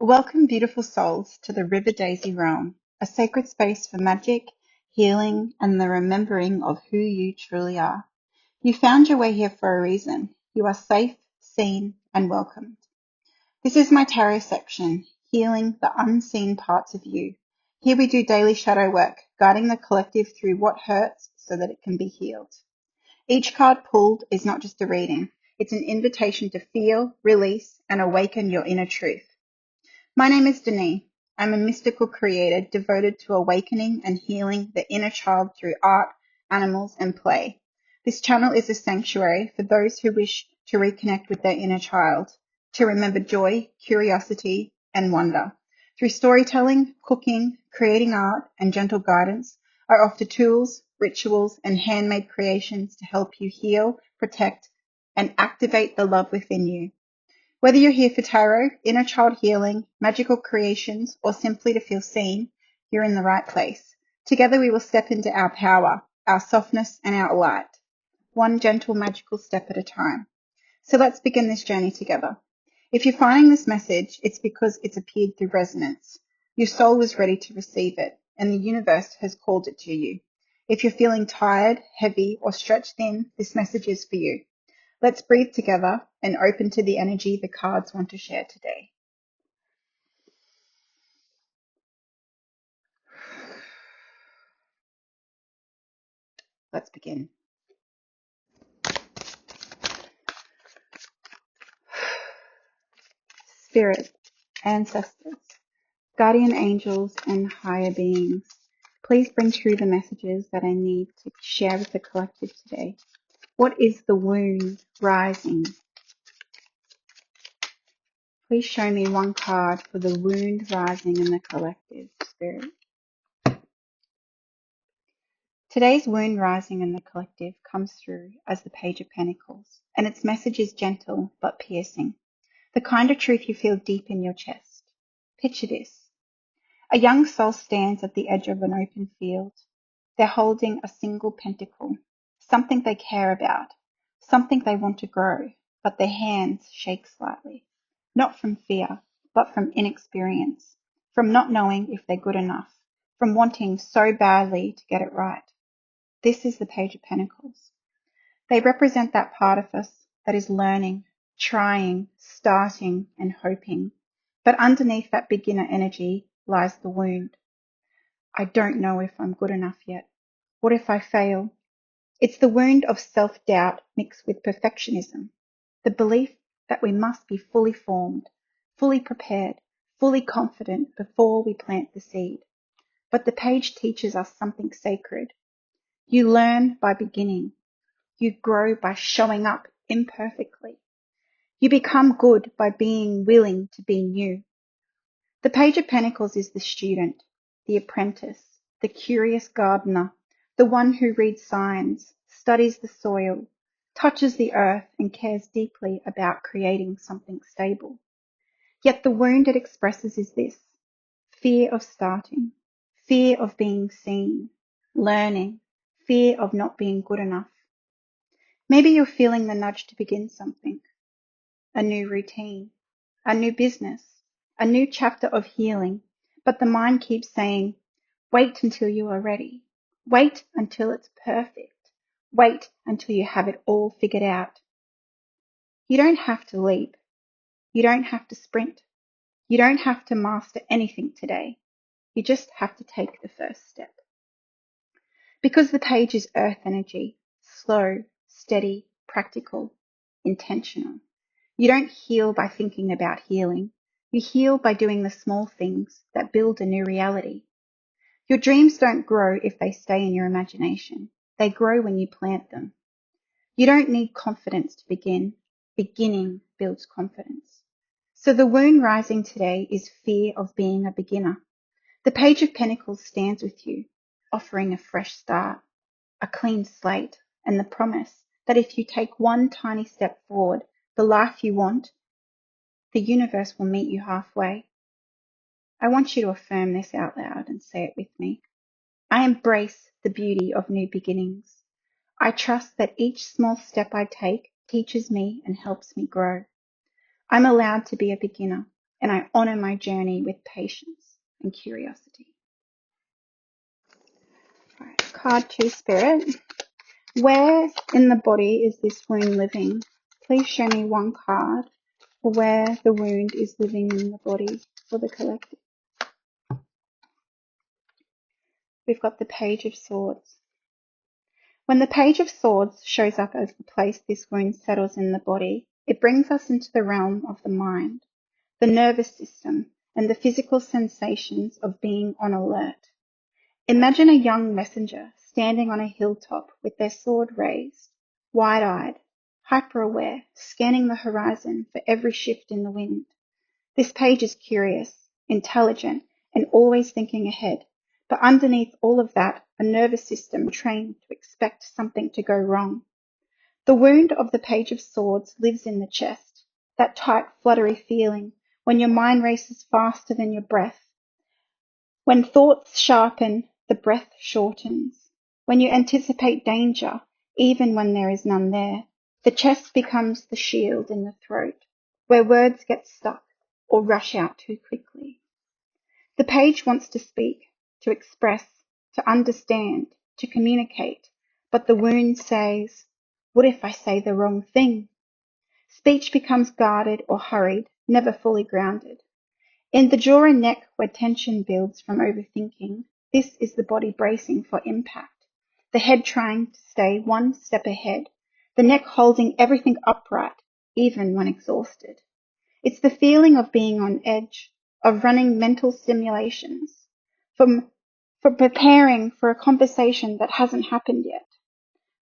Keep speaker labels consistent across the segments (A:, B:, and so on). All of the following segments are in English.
A: Welcome, beautiful souls, to the River Daisy realm, a sacred space for magic, healing, and the remembering of who you truly are. You found your way here for a reason. You are safe, seen, and welcomed. This is my tarot section, healing the unseen parts of you. Here we do daily shadow work, guiding the collective through what hurts so that it can be healed. Each card pulled is not just a reading, it's an invitation to feel, release, and awaken your inner truth. My name is Denise. I'm a mystical creator devoted to awakening and healing the inner child through art, animals, and play. This channel is a sanctuary for those who wish to reconnect with their inner child, to remember joy, curiosity, and wonder. Through storytelling, cooking, creating art, and gentle guidance, I offer tools, rituals, and handmade creations to help you heal, protect, and activate the love within you. Whether you're here for tarot, inner child healing, magical creations, or simply to feel seen, you're in the right place. Together we will step into our power, our softness, and our light, one gentle magical step at a time. So let's begin this journey together. If you're finding this message, it's because it's appeared through resonance. Your soul was ready to receive it, and the universe has called it to you. If you're feeling tired, heavy, or stretched thin, this message is for you. Let's breathe together and open to the energy the cards want to share today. Let's begin. Spirit, ancestors, guardian angels, and higher beings, please bring through the messages that I need to share with the collective today. What is the wound rising? Please show me one card for the wound rising in the collective, Spirit. Today's wound rising in the collective comes through as the Page of Pentacles, and its message is gentle but piercing. The kind of truth you feel deep in your chest. Picture this. A young soul stands at the edge of an open field. They're holding a single pentacle, something they care about, something they want to grow, but their hands shake slightly. Not from fear, but from inexperience, from not knowing if they're good enough, from wanting so badly to get it right. This is the Page of Pentacles. They represent that part of us that is learning, trying, starting, and hoping. But underneath that beginner energy lies the wound. I don't know if I'm good enough yet. What if I fail? It's the wound of self-doubt mixed with perfectionism. The belief that we must be fully formed, fully prepared, fully confident before we plant the seed. But the page teaches us something sacred. You learn by beginning. You grow by showing up imperfectly. You become good by being willing to be new. The Page of Pentacles is the student, the apprentice, the curious gardener, the one who reads signs, studies the soil, touches the earth, and cares deeply about creating something stable. Yet the wound it expresses is this: fear of starting, fear of being seen, learning, fear of not being good enough. Maybe you're feeling the nudge to begin something, a new routine, a new business, a new chapter of healing, but the mind keeps saying, wait until you are ready. Wait until it's perfect. Wait until you have it all figured out. You don't have to leap. You don't have to sprint. You don't have to master anything today. You just have to take the first step. Because the page is earth energy, slow, steady, practical, intentional. You don't heal by thinking about healing. You heal by doing the small things that build a new reality. Your dreams don't grow if they stay in your imagination. They grow when you plant them. You don't need confidence to begin. Beginning builds confidence. So the wound rising today is fear of being a beginner. The Page of Pentacles stands with you, offering a fresh start, a clean slate, and the promise that if you take one tiny step forward, the life you want, the universe will meet you halfway. I want you to affirm this out loud and say it with me. I embrace the beauty of new beginnings. I trust that each small step I take teaches me and helps me grow. I'm allowed to be a beginner, and I honor my journey with patience and curiosity. All right, card 2, Spirit. Where in the body is this wound living? Please show me one card for where the wound is living in the body for the collective. We've got the Page of Swords. When the Page of Swords shows up as the place this wound settles in the body, it brings us into the realm of the mind, the nervous system, and the physical sensations of being on alert. Imagine a young messenger standing on a hilltop with their sword raised, wide-eyed, hyper-aware, scanning the horizon for every shift in the wind. This page is curious, intelligent, and always thinking ahead. But underneath all of that, a nervous system trained to expect something to go wrong. The wound of the Page of Swords lives in the chest, that tight, fluttery feeling when your mind races faster than your breath. When thoughts sharpen, the breath shortens. When you anticipate danger, even when there is none there, the chest becomes the shield in the throat, where words get stuck or rush out too quickly. The page wants to speak, to express, to understand, to communicate, but the wound says, "What if I say the wrong thing?" Speech becomes guarded or hurried, never fully grounded. In the jaw and neck where tension builds from overthinking, this is the body bracing for impact, the head trying to stay one step ahead, the neck holding everything upright, even when exhausted. It's the feeling of being on edge, of running mental simulations, for preparing for a conversation that hasn't happened yet.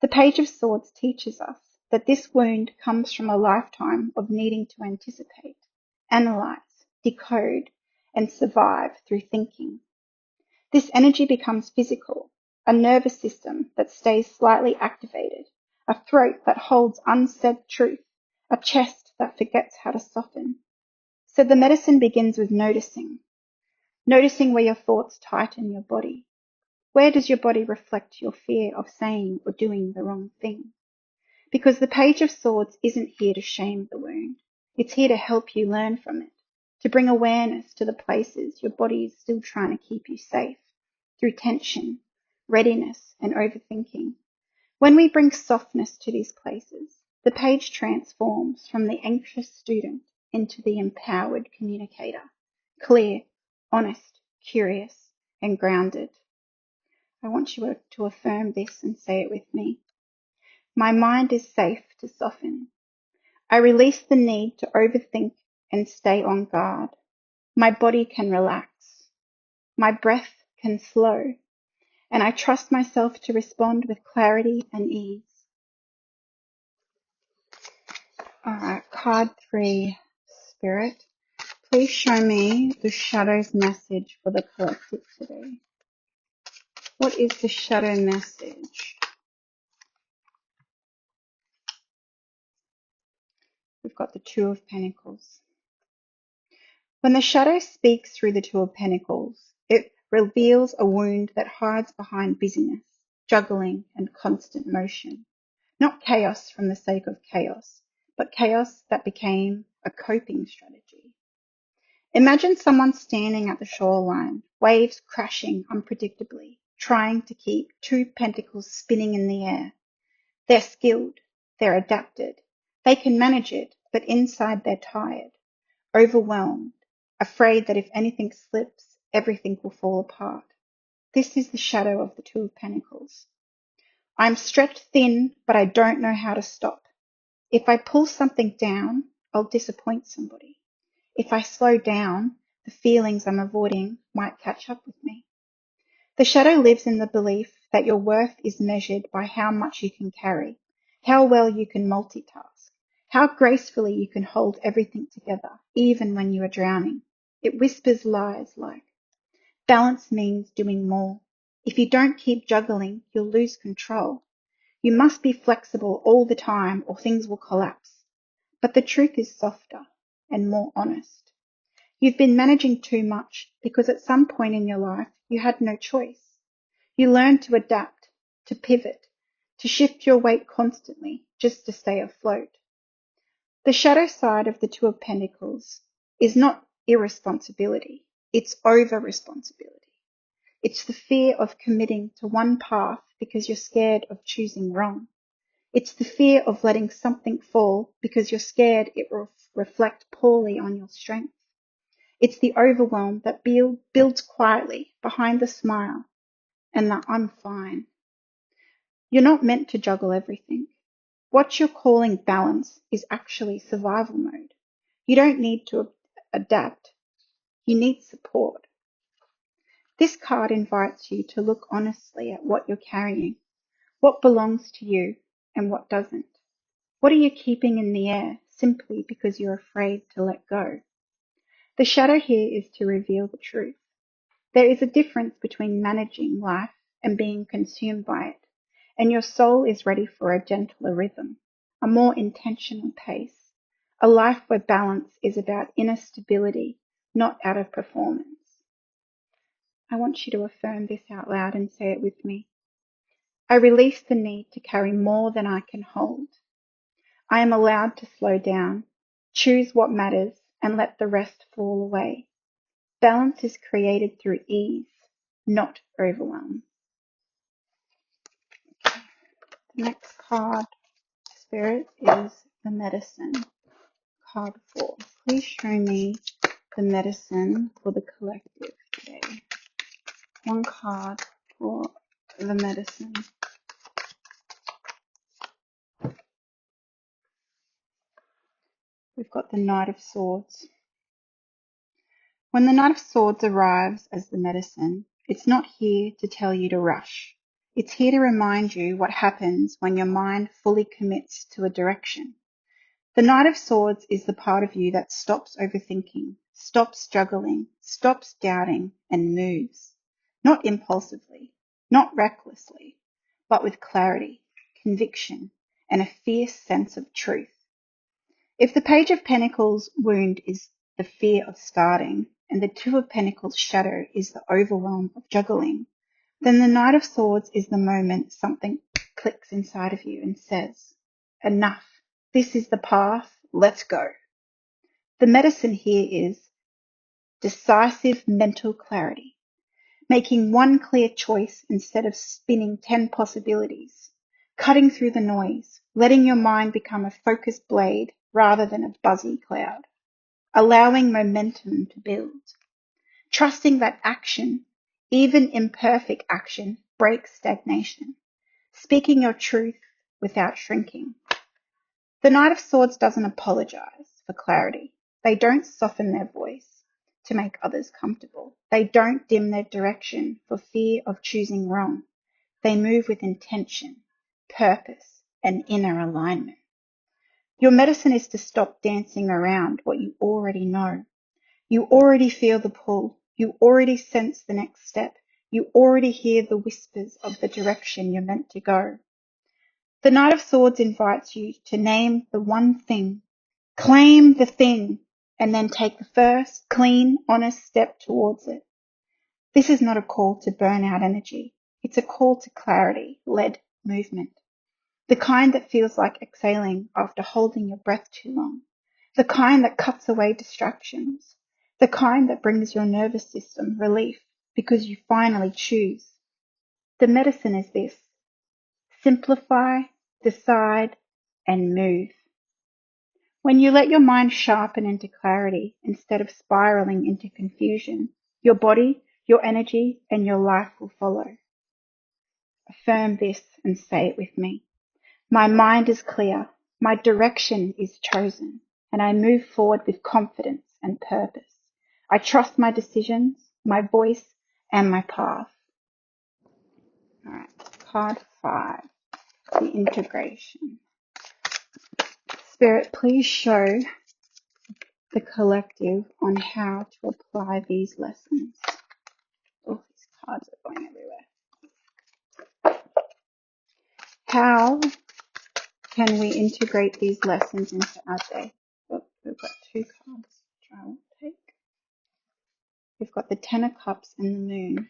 A: The Page of Swords teaches us that this wound comes from a lifetime of needing to anticipate, analyze, decode, and survive through thinking. This energy becomes physical, a nervous system that stays slightly activated, a throat that holds unsaid truth, a chest that forgets how to soften. So the medicine begins with noticing where your thoughts tighten your body. Where does your body reflect your fear of saying or doing the wrong thing? Because the Page of Swords isn't here to shame the wound. It's here to help you learn from it, to bring awareness to the places your body is still trying to keep you safe through tension, readiness, and overthinking. When we bring softness to these places, the page transforms from the anxious student into the empowered communicator, clear, honest, curious, and grounded. I want you to affirm this and say it with me. My mind is safe to soften. I release the need to overthink and stay on guard. My body can relax. My breath can slow. And I trust myself to respond with clarity and ease. Alright, card 3, Spirit. Please show me the shadow's message for the collective today. What is the shadow message? We've got the Two of Pentacles. When the shadow speaks through the Two of Pentacles, it reveals a wound that hides behind busyness, juggling, and constant motion. Not chaos from the sake of chaos, but chaos that became a coping strategy. Imagine someone standing at the shoreline, waves crashing unpredictably, trying to keep two pentacles spinning in the air. They're skilled, they're adapted, they can manage it, but inside they're tired, overwhelmed, afraid that if anything slips, everything will fall apart. This is the shadow of the Two of Pentacles. I'm stretched thin, but I don't know how to stop. If I pull something down, I'll disappoint somebody. If I slow down, the feelings I'm avoiding might catch up with me. The shadow lives in the belief that your worth is measured by how much you can carry, how well you can multitask, how gracefully you can hold everything together, even when you are drowning. It whispers lies like, balance means doing more. If you don't keep juggling, you'll lose control. You must be flexible all the time or things will collapse. But the truth is softer and more honest. You've been managing too much because at some point in your life you had no choice. You learned to adapt, to pivot, to shift your weight constantly just to stay afloat. The shadow side of the Two of Pentacles is not irresponsibility. It's over-responsibility. It's the fear of committing to one path because you're scared of choosing wrong. It's the fear of letting something fall because you're scared it will reflect poorly on your strength. It's the overwhelm that builds quietly behind the smile and the I'm fine. You're not meant to juggle everything. What you're calling balance is actually survival mode. You don't need to adapt. You need support. This card invites you to look honestly at what you're carrying, what belongs to you and what doesn't. What are you keeping in the air simply because you're afraid to let go? The shadow here is to reveal the truth. There is a difference between managing life and being consumed by it, and your soul is ready for a gentler rhythm, a more intentional pace, a life where balance is about inner stability, not out of performance. I want you to affirm this out loud and say it with me. I release the need to carry more than I can hold. I am allowed to slow down, choose what matters, and let the rest fall away. Balance is created through ease, not overwhelm. The next card, Spirit, is the Medicine. Card 4. Please show me the medicine for the collective today. One card for the medicine. We've got the Knight of Swords. When the Knight of Swords arrives as the medicine, it's not here to tell you to rush. It's here to remind you what happens when your mind fully commits to a direction. The Knight of Swords is the part of you that stops overthinking, stops juggling, stops doubting, and moves. Not impulsively, not recklessly, but with clarity, conviction, and a fierce sense of truth. If the Page of Pentacles wound is the fear of starting, and the Two of Pentacles shadow is the overwhelm of juggling, then the Knight of Swords is the moment something clicks inside of you and says, enough. This is the path. Let's go. The medicine here is decisive mental clarity, making one clear choice instead of spinning 10 possibilities, cutting through the noise, letting your mind become a focused blade rather than a buzzy cloud, allowing momentum to build, trusting that action, even imperfect action, breaks stagnation, speaking your truth without shrinking. The Knight of Swords doesn't apologize for clarity. They don't soften their voice to make others comfortable. They don't dim their direction for fear of choosing wrong. They move with intention, purpose, and inner alignment. Your medicine is to stop dancing around what you already know. You already feel the pull. You already sense the next step. You already hear the whispers of the direction you're meant to go. The Knight of Swords invites you to name the one thing, claim the thing, and then take the first, clean, honest step towards it. This is not a call to burn out energy. It's a call to clarity-led movement. The kind that feels like exhaling after holding your breath too long. The kind that cuts away distractions. The kind that brings your nervous system relief because you finally choose. The medicine is this. Simplify, decide, and move. When you let your mind sharpen into clarity instead of spiraling into confusion, your body, your energy, and your life will follow. Affirm this and say it with me. My mind is clear, my direction is chosen, and I move forward with confidence and purpose. I trust my decisions, my voice, and my path. All right, card 5, the integration. Spirit, please show the collective on how to apply these lessons. Oh, these cards are going everywhere. How can we integrate these lessons into our day? Oh, we've got 2 cards which I will take. We've got the Ten of Cups and the Moon.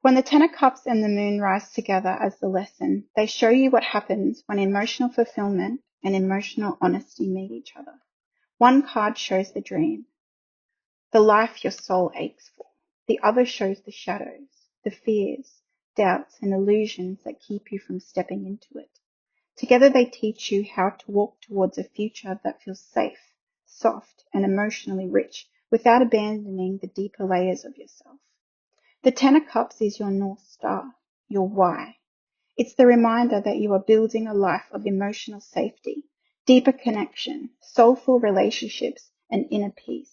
A: When the Ten of Cups and the Moon rise together as the lesson, they show you what happens when emotional fulfillment and emotional honesty meet each other. One card shows the dream, the life your soul aches for. The other shows the shadows, the fears, doubts, and illusions that keep you from stepping into it. Together they teach you how to walk towards a future that feels safe, soft, and emotionally rich without abandoning the deeper layers of yourself. The Ten of Cups is your North Star, your why. It's the reminder that you are building a life of emotional safety, deeper connection, soulful relationships, and inner peace.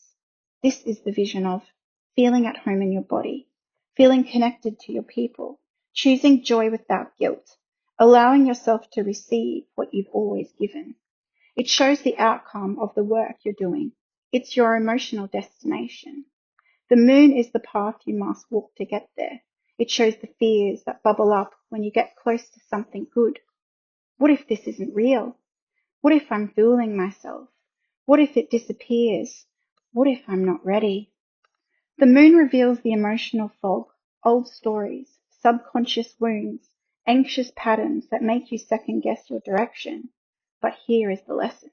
A: This is the vision of feeling at home in your body, feeling connected to your people, choosing joy without guilt, allowing yourself to receive what you've always given. It shows the outcome of the work you're doing. It's your emotional destination. The moon is the path you must walk to get there. It shows the fears that bubble up when you get close to something good. What if this isn't real? What if I'm fooling myself? What if it disappears? What if I'm not ready? The moon reveals the emotional fog, old stories, subconscious wounds, anxious patterns that make you second guess your direction. But here is the lesson.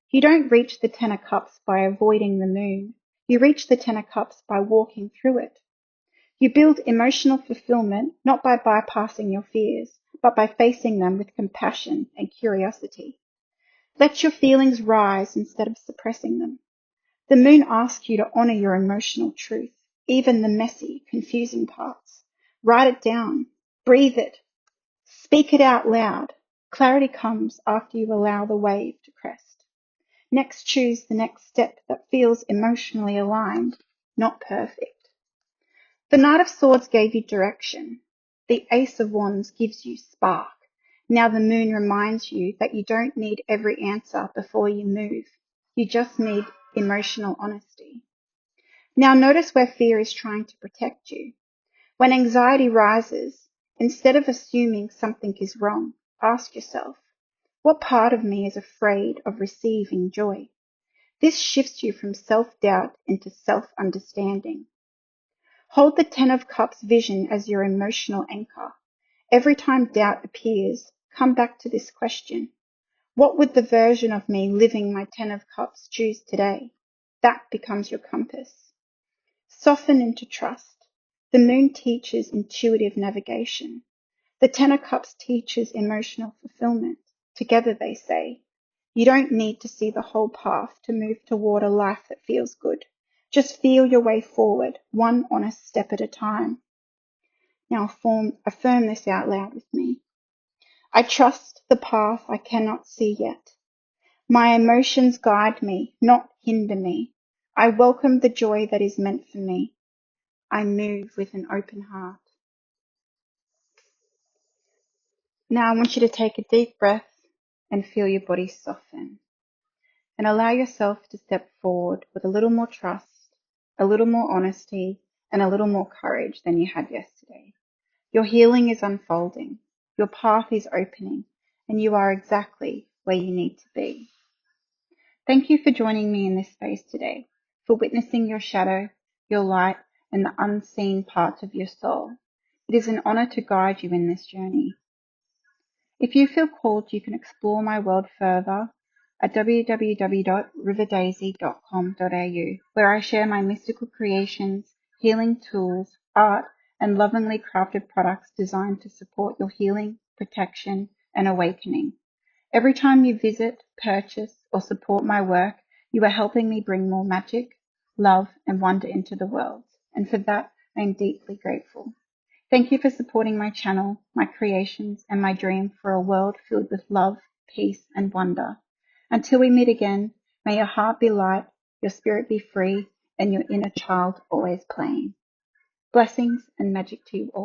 A: You don't reach the Ten of Cups by avoiding the moon. You reach the Ten of Cups by walking through it. You build emotional fulfillment not by bypassing your fears, but by facing them with compassion and curiosity. Let your feelings rise instead of suppressing them. The moon asks you to honor your emotional truth, even the messy, confusing parts. Write it down. Breathe it. Speak it out loud. Clarity comes after you allow the wave to crest. Next, choose the next step that feels emotionally aligned, not perfect. The Knight of Swords gave you direction. The Ace of Wands gives you spark. Now the moon reminds you that you don't need every answer before you move. You just need emotional honesty. Now notice where fear is trying to protect you. When anxiety rises, instead of assuming something is wrong, ask yourself, what part of me is afraid of receiving joy? This shifts you from self-doubt into self-understanding. Hold the Ten of Cups vision as your emotional anchor. Every time doubt appears, come back to this question. What would the version of me living my Ten of Cups choose today? That becomes your compass. Soften into trust. The moon teaches intuitive navigation. The Ten of Cups teaches emotional fulfillment. Together they say, you don't need to see the whole path to move toward a life that feels good. Just feel your way forward, one honest step at a time. Now affirm this out loud with me. I trust the path I cannot see yet. My emotions guide me, not hinder me. I welcome the joy that is meant for me. I move with an open heart. Now I want you to take a deep breath and feel your body soften. And allow yourself to step forward with a little more trust, a little more honesty, and a little more courage than you had yesterday. Your healing is unfolding, your path is opening, and you are exactly where you need to be. Thank you for joining me in this space today, for witnessing your shadow, your light, and the unseen parts of your soul. It is an honor to guide you in this journey. If you feel called, you can explore my world further at www.riverdaisy.com.au, where I share my mystical creations, healing tools, art, and lovingly crafted products designed to support your healing, protection, and awakening. Every time you visit, purchase, or support my work, you are helping me bring more magic, love, and wonder into the world. And for that, I am deeply grateful. Thank you for supporting my channel, my creations, and my dream for a world filled with love, peace, and wonder. Until we meet again, may your heart be light, your spirit be free, and your inner child always playing. Blessings and magic to you all.